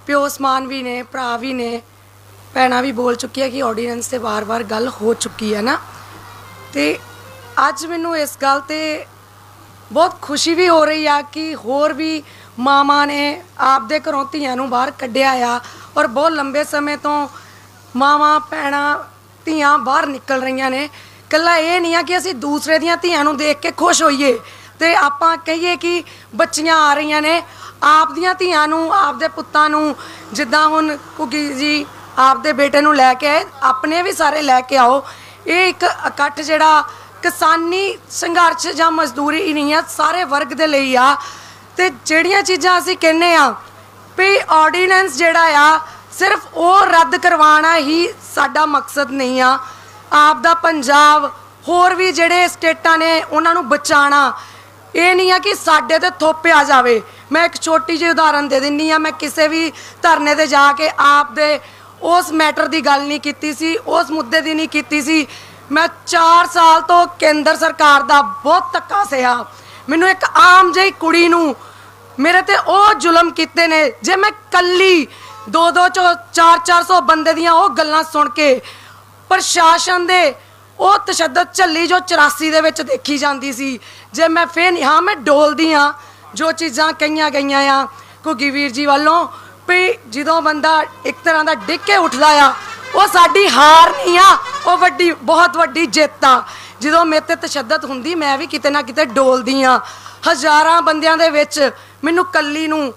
प्यो समान भी ने, भरा भी ने, भैन भी बोल चुकी है कि ऑर्डीनेंस से बार बार गल हो चुकी है ना। तो अज मैनू इस गल ते बहुत खुशी भी हो रही है कि होर भी मावां ने आपदे घरों धीआं नूं बाहर कढ़िया आ और बहुत लंबे समय तो मावां भैणां धीआं बाहर निकल रही ने। कल्ला ये नहीं है कि असीं दूसरे दियां धीआं नूं देख के खुश होईए ते आपां कहिए कि बच्चियां आ रही ने। आप दियां धीआं नूं, आपदे पुत्तां नूं, जिद्दां हुण घुग्गी जी आपदे बेटे नूं लैके आए, अपने भी सारे लैके आओ। ये एक इकट्ठ जिहड़ा किसानी संघर्ष जां मजदूरी ही नहीं है, सारे वर्ग दे लई आ। ते जिहड़ियां चीज़ां असीं कहने आ भी ऑर्डीनेंस जिहड़ा आ सिर्फ वो रद्द करवाना ही साडा मकसद नहीं आ। आपदा पंजाब होर भी जिहड़े स्टेटां ने उन्हां नूं बचाना, ये नहीं है कि साडे ते थोपिया जावे। मैं एक छोटी जी उदाहरण दे दिंदी आ। मैं किसी भी धरने ते जाके आप दे उस मैटर की गल नहीं की सी, उस मुद्दे की नहीं की सी। मैं 4 साल तो केंद्र सरकार का बहुत धक्का सहा। मैनू एक आम जी कुड़ी नूं मेरे ते ओ जुलम किते ने, जे मैं कल्ली 200 400 बंदे दियां ओ गल्लां सुन के प्रशासन दे ओ तशद्दद झल्ली जो 84 दे विच देखी जाती सी। जे मैं फिर हाँ मैं डोलदी हाँ जो चीज़ां कहीआं गईआं आ घुग्गी वीर जी वालों भी जो बंदा एक तरह का डिग के उठदा आ वो साडी हार नहीं आ, वो वड्डी बहुत वड्डी जित आ। जो मेरे ते तशद्दद हुंदी मैं भी किते ना किते डोलदी हाँ। हज़ारां बंदियां दे विच मैनू कल्ली नूं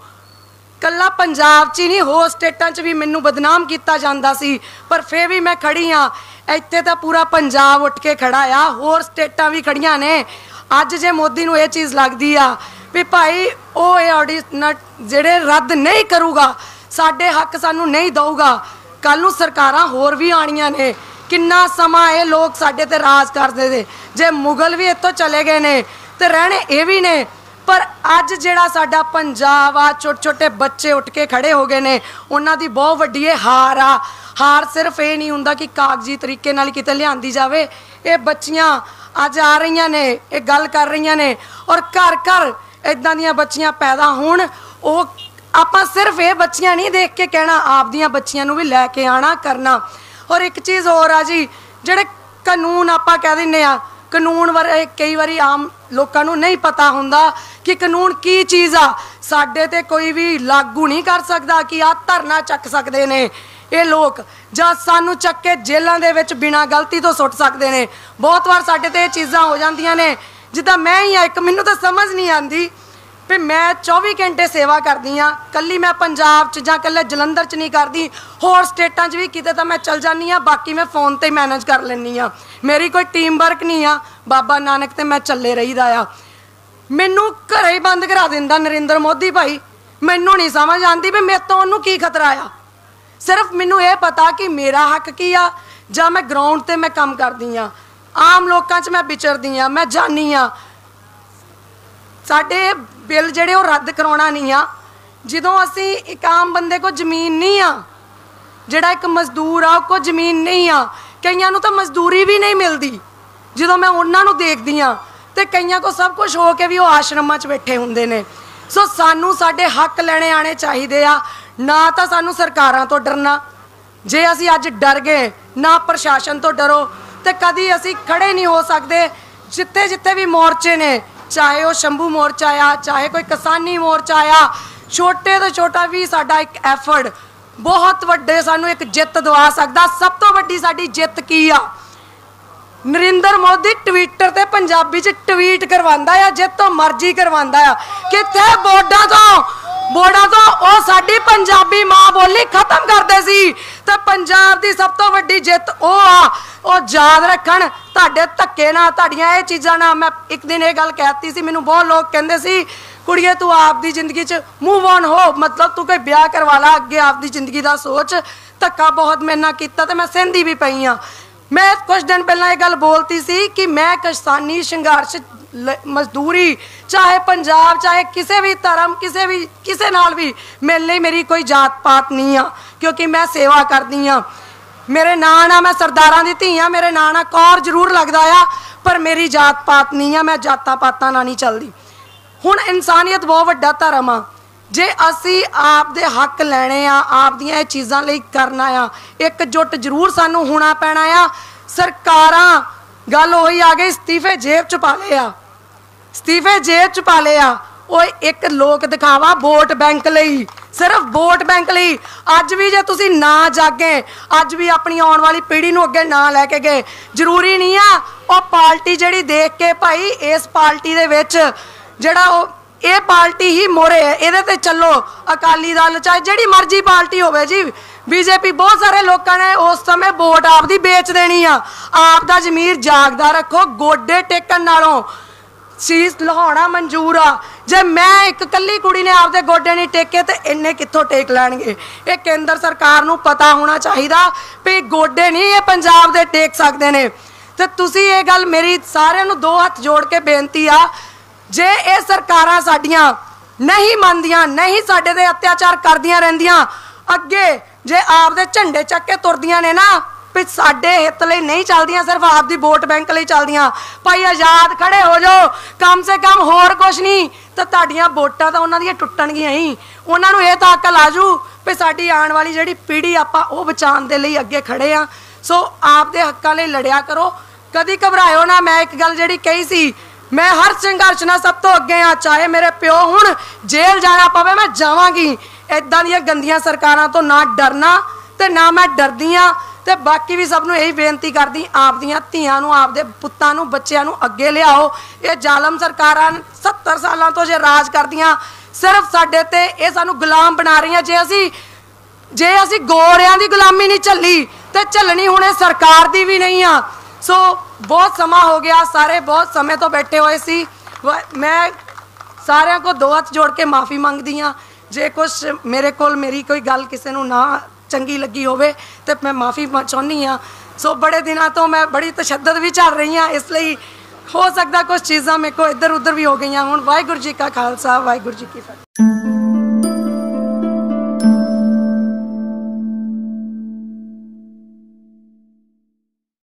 कल्ला पंजाब च ही नहीं होर स्टेटां च भी मैनू बदनाम किया जाता सी, पर फिर भी मैं खड़ी हाँ। इत्थे तो पूरा पंजाब उठ के खड़ा आ, होर स्टेटां भी खड़ियां ने। अज जे मोदी नूं ये चीज़ लगदी आ भी भाई वो ऑर्डीनेंस जिहड़े रद्द नहीं करूगा, साडे हक सानू नहीं दऊगा, कल नूं सरकारां होर भी आनियां ने। किन्ना समा ये लोग साडे ते राज करदे थे, जे मुगल भी इत्थों चले गए ने ते रहने ये भी ने। पर अज जिहड़ा साडा पंजाब आ, छोटे छोटे बच्चे उठ के खड़े हो गए ने, उन्हां दी बहुत वड्डी हार आ। हार सिर्फ ये नहीं हुंदा कि कागजी तरीके नाल किते लिआंदी जावे। ये बच्चियां अज आ रही ने, ये गल कर रही ने और घर घर इदां दियां बच्चियां पैदा होण। वो आपां सिर्फ ये बच्चियां नहीं देख के कहना, आप दियां बच्चियां नूं भी लैके आना करना। और एक चीज़ होर आ जी, जिहड़े कानून आपां कह दिंदे आ, कानून बारे कई बारी आम लोगों को नहीं पता हुंदा कि कानून की चीज़ आ। साडे ते कोई भी लागू नहीं कर सकदा कि आ धरना चक सकते ने ये लोग, जां सानू चक के जेलों दे विच बिना गलती तो सुट सकते ने। बहुत बार साडे ते चीज़ां हो जांदियां ने, जिद्दां मैं ही एक मैनू तो समझ नहीं आती भी मैं 24 घंटे सेवा करदी हाँ। कल्ली मैं पंजाब च जां कल्ले जलंधर च नहीं करदी, होर स्टेटां च भी किते तां मैं चल जानी हाँ, बाकी मैं फोन ते मैनेज कर लैनी हाँ। मेरी कोई टीम वर्क नहीं आ, बाबा नानक ते मैं चले रहीदा आ। मैनू घरे ही बंद करा दिंदा नरेंद्र मोदी भाई। मैनू नहीं समझ आती भी मेरे तो उन्होंने की खतरा आ। सिर्फ मैनू ये पता कि मेरा हक की आ, जां मैं ग्राउंड ते मैं काम करदी हाँ, आम लोकां च मैं विचरदी हाँ, मैं जानी हाँ। साडे बिल जिहड़े वो रद्द करवाउणा नहीं आ। जदों असी एक आम बंदे को जमीन नहीं आ, जिहड़ा एक मजदूर आ को जमीन नहीं आ, कईयां नूं तां मजदूरी भी नहीं मिलती। जदों मैं उन्हां नूं देखदी हाँ ते कईयां को सब कुछ हो के भी वो आश्रमां च बैठे हुंदे ने। सो सानू साडे हक लैणे आने चाहिए आ, ना तो सानू सरकारां तो डरना। जे असी अज डर गए ना प्रशासन तो डरो तो कदी असी खड़े नहीं हो सकते। जिथे जिथे भी मोर्चे ने, चाहे वो शंभू मोर्चा आ, चाहे कोई किसानी मोर्चा आ, छोटे तो छोटा भी साडा एक एफर्ट बहुत वड्डे सानू एक जित दवा सकदा। सब तो वड्डी साडी जित की आ, नरेंद्र मोदी ट्विटर ते पंजाबी च ट्वीट करवांदा आ, जितो मर्जी करवांदा आ। किथे बोर्डां तो वो साडी पंजाबी माँ बोली खत्म करदे सी। ते पंजाब दी सब तो वड्डी जित ओ आ, ओ याद रखण तुहाडे धक्के ना, तुहाडीआं ये चीज़ां ना। मैं एक दिन ये गल कहती सी, मैनूं बहुत लोग कहंदे सी कुड़िए तू आपदी जिंदगी च मूव ऑन हो, मतलब तू कोई ब्याह करवा ला, अगे आपदी जिंदगी दा सोच। धक्का बहुत मेरे नाल कीता ते मैं सहंदी भी पई हाँ। मैं कुछ दिन पहला ये गल बोलती सी कि मैं किसानी संघर्ष मजदूरी चाहे पंजाब चाहे किसी भी धर्म किसी नाल भी मेरे लिए मेरी कोई जात पात नहीं आ, क्योंकि मैं सेवा करदी हाँ। मेरे नां ना मैं सरदारां दी धी हाँ, मेरे नां ना कौर जरूर लगदा आ, पर मेरी जात पात नहीं आ, मैं जातां पातां नाल नहीं चलदी। हुण इंसानियत बहुत वड्डा धर्म आ। जे असी आप दे हक लैने आ, आप दियां चीज़ां लई करना आ, एकजुट जरूर सानू होना पैना आ। सरकारां गल उही आ गई, इस्तीफे जेब च पा ले आ, इस्तीफे जेब च पा ले आ। वो एक लोक दिखावा वोट बैंक लई, सिर्फ वोट बैंक लई। अज भी जे तुसी ना जागे, अज भी अपनी आने वाली पीढ़ी नूं अगे ना लैके गए, जरूरी नहीं आ वो पार्टी जिहड़ी देख के भाई इस पार्टी दे विच जिहड़ा ये पार्टी ही मोरे है, ये ते चलो। अकाली दल चाहे जिहड़ी मर्जी पार्टी होवे जी, बीजेपी, बहुत सारे लोगों ने उस समय वोट आपदी बेच देनी आ। आप दा जमीर जागदा रखो, गोडे टेकन नालों शीश लहाउणा मंजूर आ। जे मैं एक कल्ली कुड़ी ने आपदे गोडे नहीं टेके तो इन्ने कित्थों टेक लैणगे। ये केंद्र सरकार नूं पता होना चाहिदा भी गोडे नहीं ये पंजाब दे टेक सकदे ने। ते तुसी ये गल मेरी सारिआं नूं दो हत्थ जोड़ के बेनती आ, जे ये सरकारां साडियां नहीं मनदियां, नहीं साडे ते अत्याचार करदियां रहिंदियां, अगे जे आपदे झंडे चक के तुरदियां ने ना भी साडे हित लई नहीं चलदियां, सिर्फ आपदी वोट बैंक लई चलदियां, भाई आजाद खड़े हो जाओ, कम से कम होर कुछ नहीं तो तुहाडीआं वोटां तां उन्हां दियां टुट्टणगीआं ही। उन्हां नूं इह तां अकल आजू भी साडी आउण वाली जिहड़ी पीढ़ी आपां ओह बचाउण दे लई अगे खड़े आ। सो आपदे हक्कां लई लड़िया करो, कदी घबराओ ना। मैं एक गल जिहड़ी कही सी, मैं हर संघर्ष नाल सब तो अगे आ, चाहे मेरे प्यो हुण जेल जाना पवे मैं जावांगी। इदां दीआं गंदियां सरकारां तो ना डरना ते ना मैं डरदी आ। ते बाकी भी सब नूं यही बेनती करदी, आप दियां धीआं नूं, आपदे पुत्तां नूं, बच्चिआं नूं अगे लिआओ। ये जालम सरकारां 70 सालां तो जे राज करदियां, सिर्फ साडे ते ये सानूं गुलाम बना रहीआं। जे असी गोरियां दी गुलामी नहीं झल्ली ते झल्लनी हुण इह सरकार दी भी नहीं आ। सो बहुत समा हो गया, सारे बहुत समय तो बैठे हुए सी। मैं सारिਆਂ को दो हथ जोड़ के माफ़ी मंगदी हाँ। जे कुछ मेरे कोल मेरी कोई गल किसी नूं ना चंगी लगी होवे तो मैं माफ़ी चाहुंदी हाँ। सो बड़े दिनों तो मैं बड़ी तशद्दद भी चल रही हाँ, इसलिए हो सकता कुछ चीज़ां मेरे को इधर उधर भी हो गई। हुण वाहिगुरू जी का खालसा, वाहिगुरू जी की फतेह।